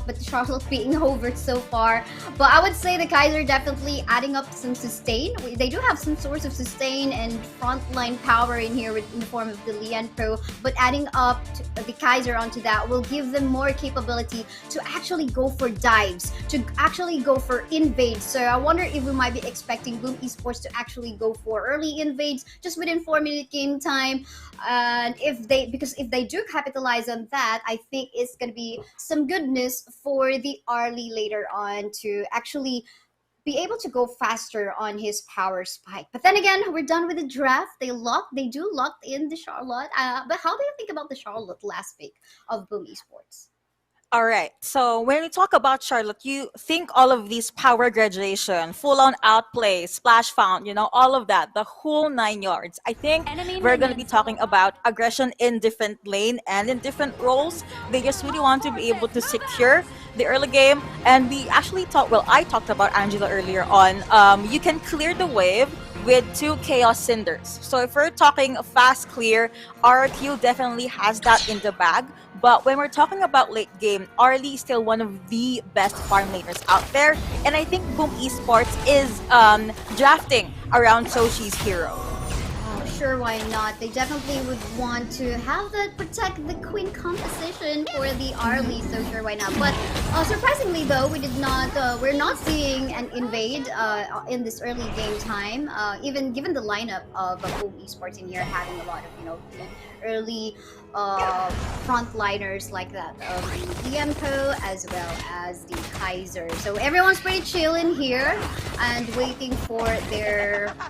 but the Charlotte being over so far. But I would say the Kaiser definitely adding up some sustain. They do have some source of sustain and frontline power in here in the form of the Lian Pro, but adding up the Kaiser onto that will give them more capability to actually go for dives, to actually go for invades. So I wonder if we might be expecting Boom Esports to actually go for early invades just within 4-minute game time. And because if they do capitalize on that, I think it's going to be some goodness for the Arlie later on to actually be able to go faster on his power spike. But then again, we're done with the draft. They do lock in the Charlotte. But how do you think about the Charlotte last pick of Boom Esports? All right. So when we talk about Charlotte, you think all of these power graduation, full on outplay, splash found, all of that, the whole 9 yards. I think we're going to be talking about aggression in different lane and in different roles. They just really want to be able to secure the early game. And we actually I talked about Angela earlier on. You can clear the wave with 2 Chaos Cinders. So if we're talking fast clear, RRQ definitely has that in the bag. But when we're talking about late game, Arlie is still one of the best farm laners out there. And I think Boom Esports is drafting around Soshi's hero. Sure, why not? They definitely would want to have that protect the queen composition for the Arlie, so sure, why not? But surprisingly though, we're not seeing an invade in this early game time. Even given the lineup of Boom Esports in here having a lot of early frontliners like that of the Emco as well as the Kaiser. So everyone's pretty chill in here and waiting for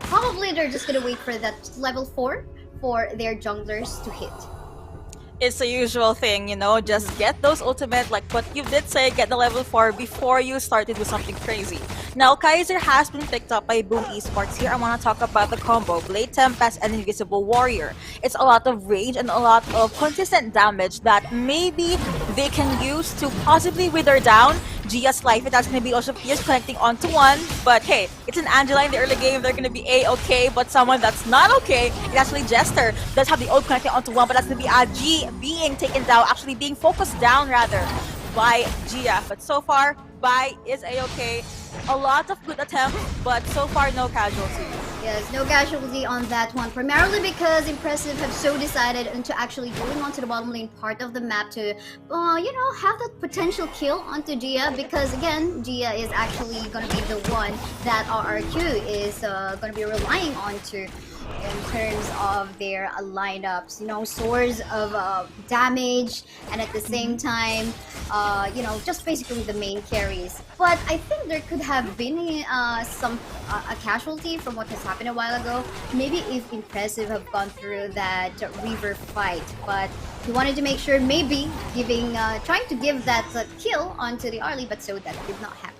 probably they're just gonna wait for that level 4 for their junglers to hit. It's the usual thing, just get those ultimate, like what you did say, get the level 4 before you started with something crazy. Now, Kaiser has been picked up by Boom Esports. Here, I want to talk about the combo, Blade Tempest and Invisible Warrior. It's a lot of range and a lot of consistent damage that maybe they can use to possibly wither down Gia's life. That's going to be also Pierce connecting onto one. But hey, it's an Angela in the early game. They're going to be A-okay. But someone that's not okay is actually Jester. Does have the ult connecting onto one, but that's going to be G being taken down, actually being focused down rather by Gia. But so far, Bai is A-okay. A lot of good attempts, but so far no casualty. Yes, no casualty on that one, primarily because Impressive have so decided into actually going onto the bottom lane part of the map to, have that potential kill onto Gia, because again, Gia is actually going to be the one that RRQ is going to be relying on to in terms of their lineups, source of damage, and at the same time, just basically the main carries. But I think there could have been a casualty from what has happened a while ago. Maybe if Impressive have gone through that river fight, but he wanted to make sure maybe trying to give that kill onto the Arlie, but so that did not happen.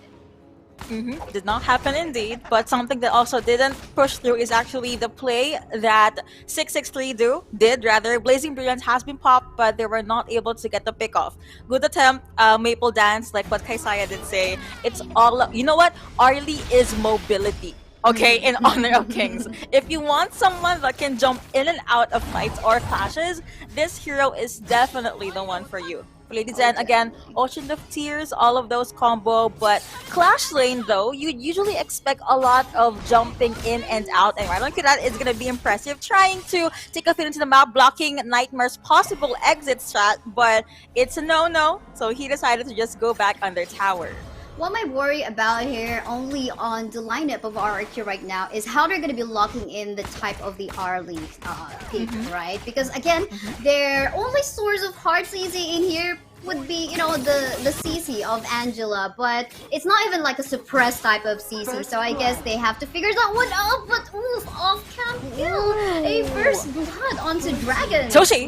Did not happen indeed, but something that also didn't push through is actually the play that 663 did. Blazing Brilliance has been popped, but they were not able to get the pick off. Good attempt, Maple Dance, like what Kaisaya did say. It's all, you know what? Arlie is mobility. Okay, in Honor of Kings. If you want someone that can jump in and out of fights or clashes, this hero is definitely the one for you. Ladies and again, Ocean of Tears, all of those combo, but Clash Lane though, you usually expect a lot of jumping in and out, and right onto that is going to be Impressive, trying to take a fit into the map, blocking Nightmare's possible exit strat, but it's a no-no, so he decided to just go back under tower. What my worry about here, only on the lineup of RRQ right now, is how they're going to be locking in the type of the Arlie pick, right? Because again, their only source of hard CC in here would be, the CC of Angela, but it's not even like a suppressed type of CC, so I guess they have to figure that one out, but oof, off-cam kill! A first blood onto Dragon! Soshi!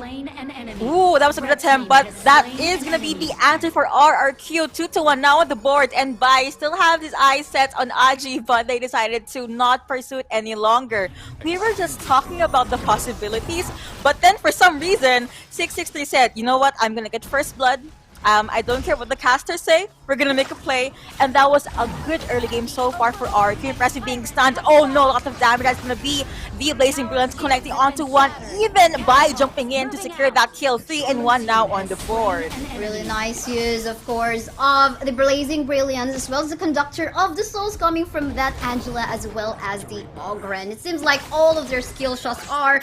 Ooh, that was a good attempt, but that is gonna be the answer for RRQ. 2-1 now on the board, and Bai still have his eyes set on Aji, but they decided to not pursue it any longer. We were just talking about the possibilities, but then for some reason, 663 said, you know what, I'm gonna get first blood, I don't care what the casters say. We're gonna make a play, and that was a good early game so far for RRQ. Impressive being stunned. Oh no, a lot of damage. That's gonna be the Blazing Brilliance connecting onto one, even by jumping in to secure that kill. 3-1 now on the board. Really nice use, of course, of the Blazing Brilliance, as well as the Conductor of the Souls coming from that Angela, as well as the Ogren. It seems like all of their skill shots are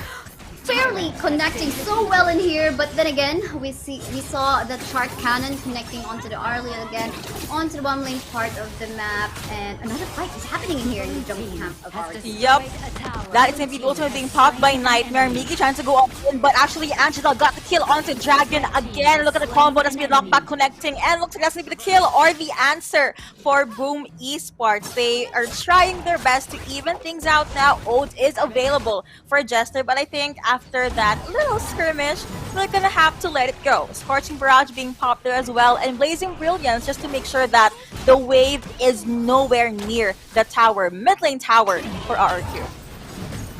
fairly connecting so well in here, but then again, we saw the Shark Cannon connecting onto the Arlie again, onto the bottom lane part of the map, and another fight is happening in here in the jungle camp of ours. Yup, that is going to be the ultimate being popped by Nightmare. Miki trying to go up in, but actually Angela got the kill onto Dragon again. Look at the combo, that's been knockback connecting, and looks like that's going to be the kill or the answer for Boom Esports. They are trying their best to even things out now. Ode is available for Jester, but I think after that little skirmish, we're gonna have to let it go. Scorching Barrage being popped there as well, and Blazing Brilliance just to make sure that the wave is nowhere near the tower, mid lane tower for RRQ.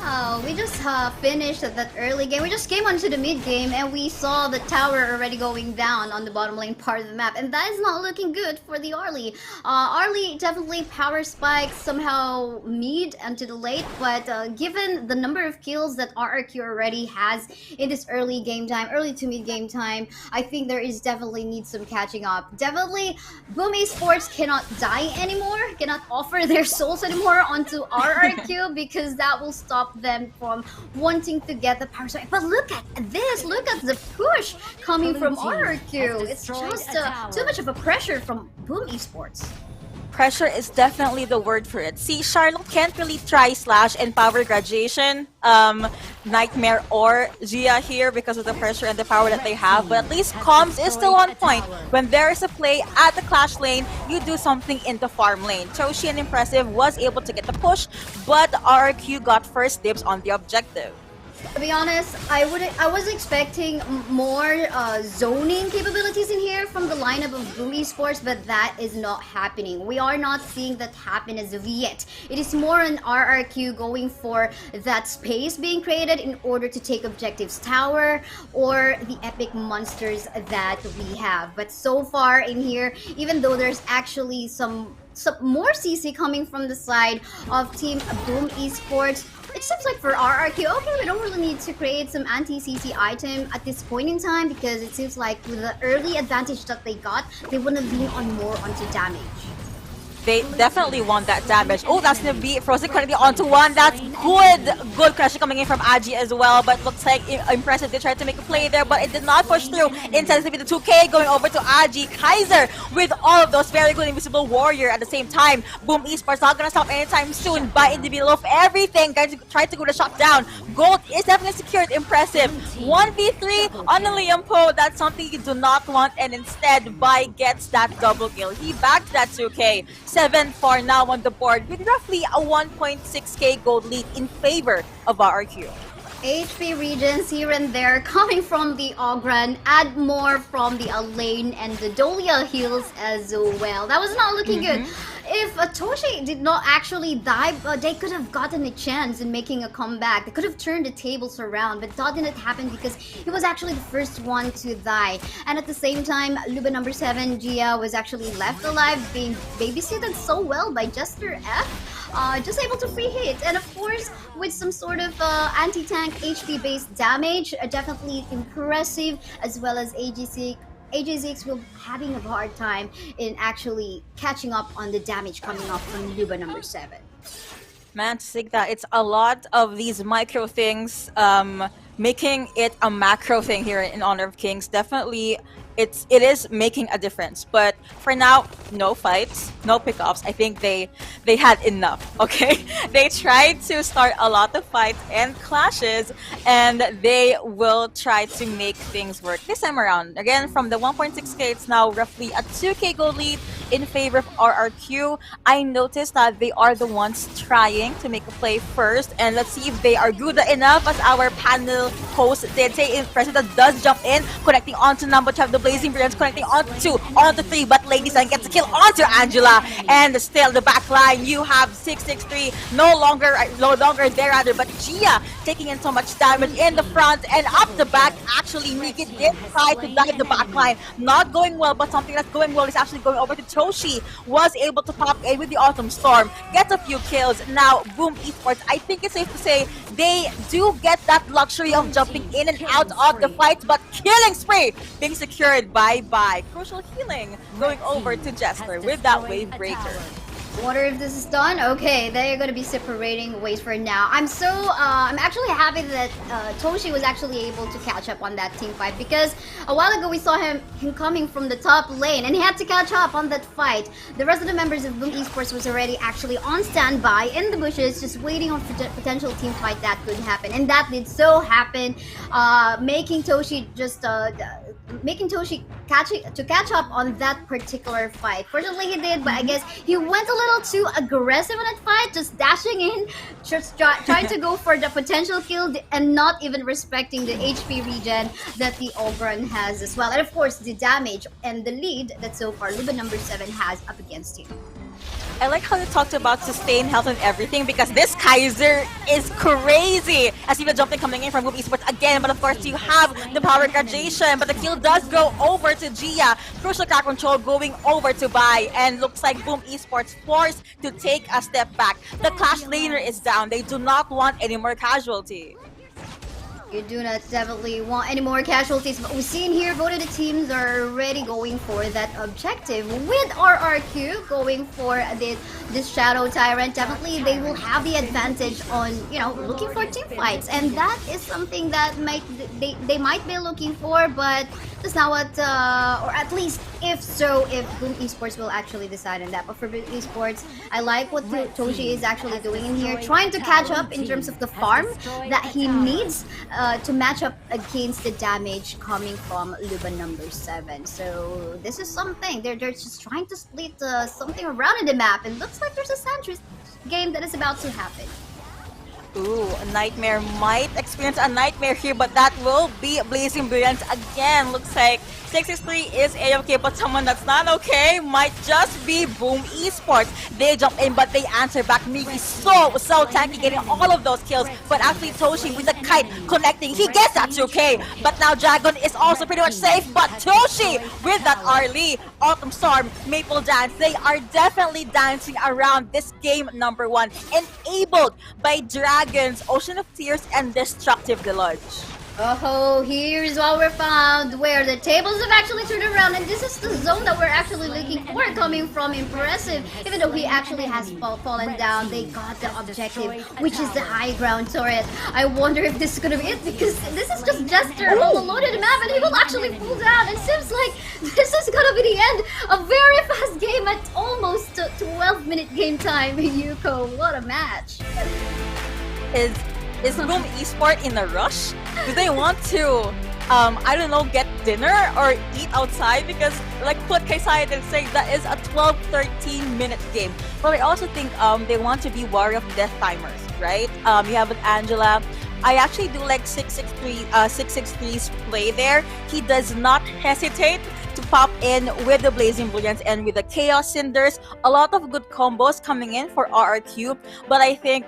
Oh, we just finished that early game. We just came onto the mid game and we saw the tower already going down on the bottom lane part of the map, and that is not looking good for the Arlie. Arlie definitely power spikes somehow mid and to the late, but given the number of kills that RRQ already has in this early game time, early to mid game time, I think there is definitely needs some catching up. Definitely, Boom Esports cannot die anymore, cannot offer their souls anymore onto RRQ because that will stop them from wanting to get the power spike. But look at this, look at the push coming from RRQ. It's just too much of a pressure from Boom Esports. Pressure is definitely the word for it. See, Charlotte can't really try Slash and Power Graduation, Nightmare or Gia here because of the pressure and the power that they have, but at least Comms is still on point. When there is a play at the Clash lane, you do something in the farm lane. Toshi and Impressive was able to get the push, but RRQ got first dibs on the objective. To be honest, I was expecting more zoning capabilities in here from the lineup of Boom Esports, but that is not happening. We are not seeing that happen as of yet. It is more an RRQ going for that space being created in order to take objectives tower or the epic monsters that we have. But so far in here, even though there's actually some more CC coming from the side of Team Boom Esports, it seems like for RRQ, okay, we don't really need to create some anti-CC item at this point in time because it seems like with the early advantage that they got, they want to lean on more onto damage. They definitely want that damage. Oh, that's gonna be Frozen connecting onto one. That's good pressure coming in from Agi as well, but looks like Impressive. They tried to make a play there, but it did not push through. Instead, to be the 2K going over to Agi. Kaiser with all of those very good Invisible Warrior at the same time. Boom Esports not gonna stop anytime soon. By in the middle of everything, guys try to go to shot down. Gold is definitely secured. Impressive. 1v3 on the Liam Poe. That's something you do not want, and instead, Bai gets that double kill. He backed that 2K. 7 for now on the board with roughly a 1.6k gold lead in favor of RRQ. HP regions here and there coming from the Ogren, add more from the Elaine and the Dolia heals as well. That was not looking good. If Toshi did not actually die, they could have gotten a chance in making a comeback. They could have turned the tables around, but that didn't happen because he was actually the first one to die. And at the same time, Luba number 7, Gia, was actually left alive, being babysitted so well by Jester F. Just able to free hit, and of course with some sort of anti-tank HP based damage, definitely impressive, as well as AJ6 will having a hard time in actually catching up on the damage coming off from Luba number 7. Man, Sigda, it's a lot of these micro things making it a macro thing here in Honor of Kings. Definitely it is making a difference, but for now, no fights, no pickups. I think they had enough. Okay, they tried to start a lot of fights and clashes, and they will try to make things work this time around. Again, from the 1.6k, it's now roughly a 2k gold lead in favor of RRQ. I noticed that they are the ones trying to make a play first, and let's see if they are good enough. As our panel host did say, President does jump in, connecting onto number 12, the Blazing Brilliance connecting onto 2, onto 3, but Lady Sun gets a kill onto Angela, and still the back line, you have 663, no longer there rather, but Gia taking in so much damage in the front and up the back. Actually, Miki did try to dive the back line. Not going well, but something that's going well is actually going over to Toshi. Was able to pop in with the Autumn Storm, gets a few kills. Now, Boom Esports, I think it's safe to say they do get that luxury of jumping in and out of the fight, but killing spree being secured by Crucial Healing going over to Jester with that wave breaker. Wonder if this is done. Okay, they're gonna be separating ways for now. I'm actually happy that Toshi was actually able to catch up on that team fight, because a while ago we saw him coming from the top lane and he had to catch up on that fight. The rest of the members of Boom Esports was already actually on standby in the bushes, just waiting on potential team fight that could happen, and that did so happen, making Toshi catch up on that particular fight. Fortunately, he did, but I guess he went a little too aggressive in that fight, just dashing in, just trying to go for the potential kill and not even respecting the HP regen that the Oberon has as well. And of course, the damage and the lead that so far Luba number 7 has up against him. I like how you talked about sustain health and everything, because this Kaiser is crazy. As even jumping coming in from Boom Esports again, but of course you have the power graduation, but the kill does go over to Gia. Crucial crack control going over to Bai, and looks like Boom Esports forced to take a step back. The Clash laner is down. They do not want any more casualty. You do not definitely want any more casualties, but we see in here both of the teams are already going for that objective. With RRQ going for this Shadow Tyrant, definitely they will have the advantage on, looking for team fights, and that is something that they might be looking for, but that's not what, or at least if Boom Esports will actually decide on that. But for Boom Esports, I like what Toshi is actually doing in here, trying to catch up in terms of the farm that he needs to match up against the damage coming from Luba number 7. So this is something they're just trying to split something around in the map, and looks like there's a Sandris game that is about to happen. Ooh, Nightmare might experience a nightmare here, but that will be Blazing Brilliance again. Looks like 663 is A-okay, but someone that's not okay might just be Boom Esports. They jump in, but they answer back. Miki so tanky, getting all of those kills, but actually Toshi with the kite connecting, he gets that 2K, but now Dragon is also pretty much safe, but Toshi with that Arlie, Autumn Storm, Maple Dance, they are definitely dancing around this game number 1, enabled by Dragon's Ocean of Tears and Destructive Deluge. Oh, here's what we're found, where the tables have actually turned around, and this is the zone that we're actually looking for, coming from Impressive. Even though he actually has fallen down, they got the objective, which is the high ground turret. I wonder if this is gonna be it, because this is just Jester all alone in the map, and he will actually fall down. It seems like this is gonna be the end. A very fast game at almost 12-minute game time. Yuko, what a match. Is Boom Esport in a rush? Do they want to, I don't know, get dinner or eat outside? Because like Put Kaisai did say, that is a 12-13 minute game. But I also think they want to be wary of death timers, right? You have with Angela. I actually do like 663's play there. He does not hesitate to pop in with the Blazing Brilliance and with the Chaos Cinders. A lot of good combos coming in for RRQ, but I think